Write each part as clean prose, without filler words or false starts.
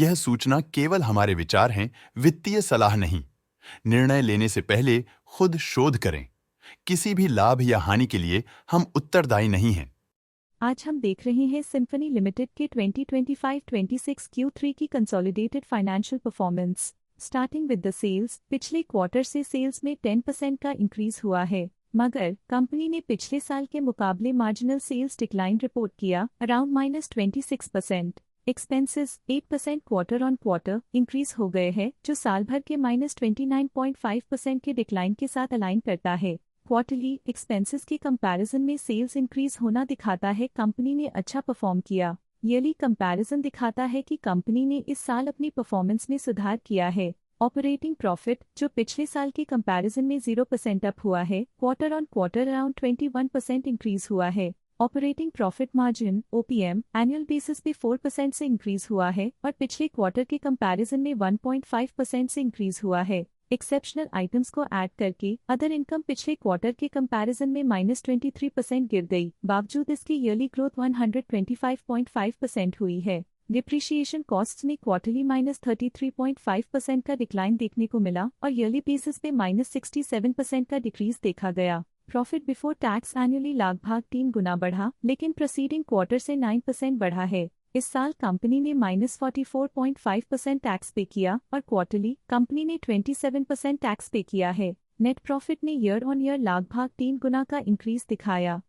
यह सूचना केवल हमारे विचार हैं, वित्तीय सलाह नहीं। निर्णय लेने से पहले खुद शोध करें। किसी भी लाभ या हानि के लिए हम उत्तरदायी नहीं हैं। आज हम देख रहे हैं सिम्फनी लिमिटेड के 2025-26 Q3 की consolidated financial performance. Starting with the sales, पिछले क्वार्टर से सेल्स में 10% का इंक्रीज हुआ है, मगर कंपनी ने पिछले साल के मुकाबले मार्जिनल सेल्स डिक्लाइन रिपोर्ट किया, around -26%। Expenses 8% quarter on quarter increase हो गए हैं, जो साल भर के -29.5% के डिक्लाइन के साथ अलाइन करता है। क्वार्टरली एक्सपेंसेस के कंपैरिजन में सेल्स इंक्रीज होना दिखाता है कंपनी ने अच्छा परफॉर्म किया। ईयरली कंपैरिजन दिखाता है कि कंपनी ने इस साल अपनी परफॉर्मेंस में सुधार किया है। ऑपरेटिंग प्रॉफिट, जो पिछले साल के कंपैरिजन में 0% अप हुआ है, quarter on quarter around 21% increase हुआ है। Operating profit margin OPM annual basis पे 4% से इंक्रीज हुआ है और पिछले क्वार्टर के कंपैरिजन में 1.5% से इंक्रीज हुआ है। एक्सेप्शनल आइटम्स को ऐड करके अदर इनकम पिछले क्वार्टर के कंपैरिजन में -23% गिर गई, बावजूद इसकी ईयरली ग्रोथ 125.5% हुई है। डिप्रिशिएशन कॉस्ट्स में क्वार्टरली -33.5% का डिक्लाइन देखने को मिला और ईयरली बेसिस पे -67% का डिक्रीज देखा गया। प्रॉफिट बिफोर टैक्स एनुअली लगभग 3 गुना बढ़ा, लेकिन प्रीसीडिंग क्वार्टर से 9% बढ़ा है। इस साल कंपनी ने -44.5% टैक्स पे किया और क्वार्टरली कंपनी ने 27% टैक्स पे किया है। नेट प्रॉफिट ने ईयर ऑन ईयर लगभग 3 गुना का इंक्रीज दिखाया,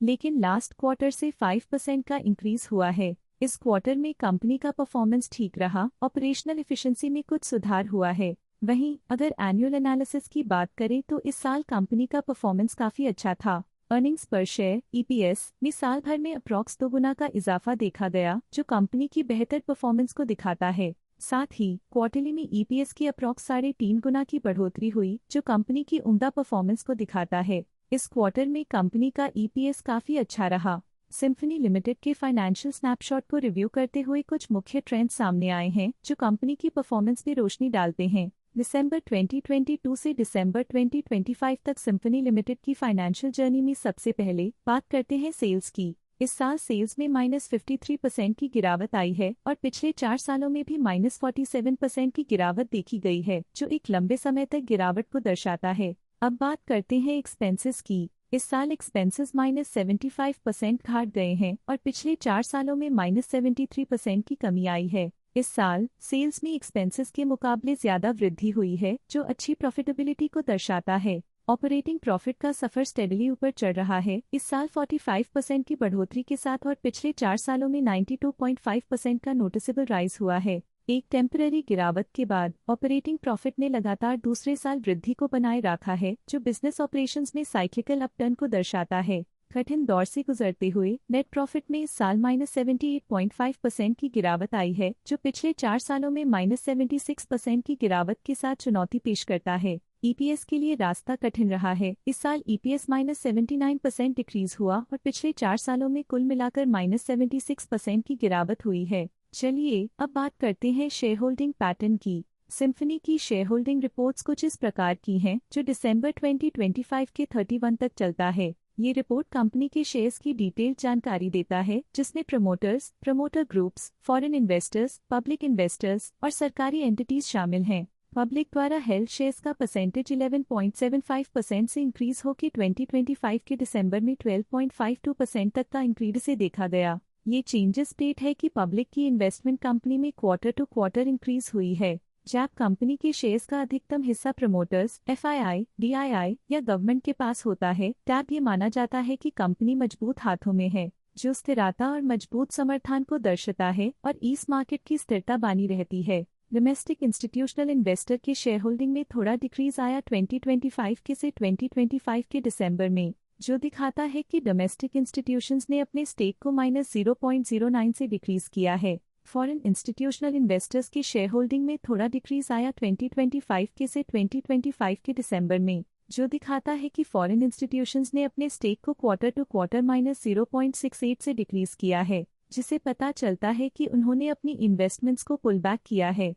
लेकिन लास्ट क्वार्टर से 5% का इंक्रीज हुआ है। इस क्वार्टर में कंपनी का परफॉर्मेंस ठीक रहा, ऑपरेशनल एफिशिएंसी में कुछ सुधार हुआ है। वहीं अगर एनुअल एनालिसिस की बात करें तो इस साल कंपनी का परफॉर्मेंस काफी अच्छा था। अर्निंग्स पर शेयर EPS में साल भर में अप्रॉक्स 2 गुना का इजाफा देखा गया, जो कंपनी की बेहतर परफॉर्मेंस को दिखाता है। साथ ही क्वार्टरली में EPS की अप्रॉक्स 3.5 गुना की बढ़ोतरी हुई, जो कंपनी की उम्दा परफॉर्मेंस को दिखाता है। इस क्वार्टर में कंपनी का EPS काफी अच्छा रहा। सिम्फनी लिमिटेड के फाइनेंशियल स्नैपशॉट को रिव्यू करते हुए कुछ मुख्य ट्रेंड्स सामने आए हैं, जो कंपनी की परफॉर्मेंस में रोशनी डालते हैं। दिसंबर 2022 से दिसंबर 2025 तक सिम्फनी लिमिटेड की फाइनेंशियल जर्नी में सबसे पहले बात करते हैं सेल्स की। इस साल सेल्स में -53% की गिरावट आई है और पिछले 4 सालों में भी -47% की गिरावट देखी गई है, जो एक लंबे समय तक गिरावट को दर्शाता है। अब बात करते हैं एक्सपेंसेस की। इस साल एक्सपेंसेस -75% घट गए हैं और पिछले 4 सालों में -73% की कमी आई है। इस साल सेल्स में एक्सपेंसेस के मुकाबले ज्यादा वृद्धि हुई है, जो अच्छी प्रॉफिटेबिलिटी को दर्शाता है। ऑपरेटिंग प्रॉफिट का सफर स्टेडली ऊपर चढ़ रहा है, इस साल 45% की बढ़ोतरी के साथ और पिछले 4 सालों में 92.5% का नोटिसेबल राइज हुआ है। एक टेम्पररी गिरावट के बाद ऑपरेटिंग प्रॉफिट ने लगातार दूसरे साल वृद्धि को बनाए रखा है, जो बिजनेस ऑपरेशंस में साइक्लिकल अपटर्न को दर्शाता है। कठिन दौर से गुजरते हुए नेट प्रॉफिट में इस साल -78.5% की गिरावट आई है, जो पिछले 4 सालों में -76% की गिरावट के साथ चुनौती पेश करता है। EPS के लिए रास्ता कठिन रहा है, इस साल EPS -79% डिक्रीज हुआ और पिछले 4 सालों में कुल मिलाकर -76% की गिरावट हुई है। चलिए अब बात करते हैं शेयर होल्डिंग पैटर्न की। सिम्फनी की शेयर होल्डिंग रिपोर्ट्स कुछ इस प्रकार की हैं, जो दिसंबर 2025 के 31 तक चलता है। ये रिपोर्ट कंपनी के शेयर्स की डिटेल जानकारी देता है, जिसमें promoters, promoter groups, foreign investors, public investors और सरकारी एंटिटीज शामिल हैं। पब्लिक द्वारा हेल्ड शेयर्स का परसेंटेज 11.75% से इंक्रीज होकर 2025 के दिसंबर में 12.52% तक का इंक्रीज से देखा गया। ये चेंजेस स्टेट है कि पब्लिक की इन्वेस्टमेंट कंपनी में क्वार्टर टू क्वार्टर इंक्रीज हुई है। जब कंपनी के शेयर्स का अधिकतम हिस्सा प्रमोटर्स, FII, DII या गवर्नमेंट के पास होता है, तब ये माना जाता है कि कंपनी मजबूत हाथों में है, जो स्थिरता और मजबूत समर्थन को दर्शाता है और इस मार्केट की स्थिरता बनी रहती है। डोमेस्टिक इंस्टीट्यूशनल इन्वेस्टर के शेयर होल्डिंग में थोड़ा डिक्रीज आया 2025 के से 2025 के दिसंबर में, जो दिखाता है कि डोमेस्टिक इंस्टीट्यूशंस ने अपने स्टेक को -0.09 से डिक्रीज किया है। फॉरेन इंस्टीट्यूशनल इन्वेस्टर्स की शेयर होल्डिंग में थोड़ा डिक्रीज आया 2025 के से 2025 के दिसंबर में, जो दिखाता है कि फॉरेन इंस्टीट्यूशंस ने अपने स्टेक को क्वार्टर टू क्वार्टर -0.68 से डिक्रीज किया है, जिसे पता चलता है कि उन्होंने अपनी इन्वेस्टमेंट्स को पुल बैक किया है।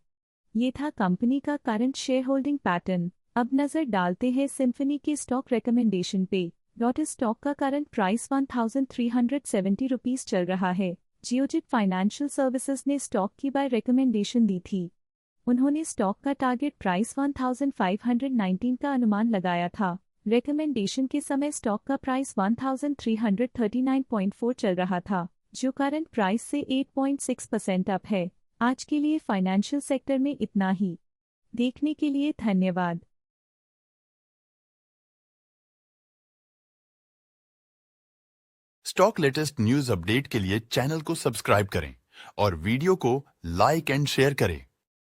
ये था कंपनी का करंट शेयर होल्डिंग पैटर्न। अब नजर डालते हैं सिम्फनी के स्टॉक रिकमेंडेशन पे। लॉटस स्टॉक का करंट प्राइस 1370 रुपीज चल रहा है। जियोजित फाइनेंशियल सर्विसेज ने स्टॉक की बाय रिकमेंडेशन दी थी। उन्होंने स्टॉक का टारगेट प्राइस 1519 का अनुमान लगाया था। रिकमेंडेशन के समय स्टॉक का प्राइस 1339.4 चल रहा था, जो करंट प्राइस से 8.6% अप है। आज के लिए फाइनेंशियल सेक्टर में इतना ही। देखने के लिए धन्यवाद। स्टॉक लेटेस्ट न्यूज अपडेट के लिए चैनल को सब्सक्राइब करें और वीडियो को लाइक एंड शेयर करें।